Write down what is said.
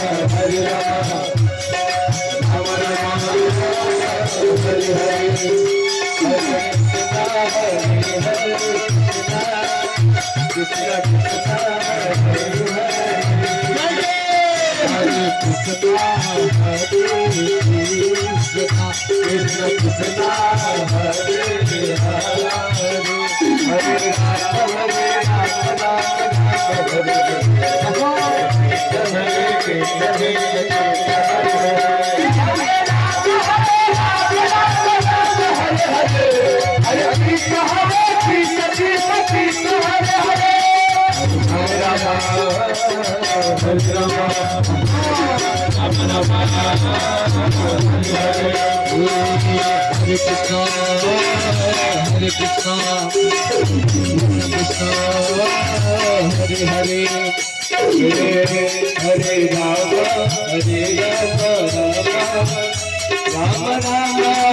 Hare Rama, Rama Rama, Hare Hare, Hare Krishna, Krishna Krishna, Hare Hare, Hare Krishna, Krishna Krishna, Hare Hare, Hare Hare Rama, Hare Rama, Rama Rama,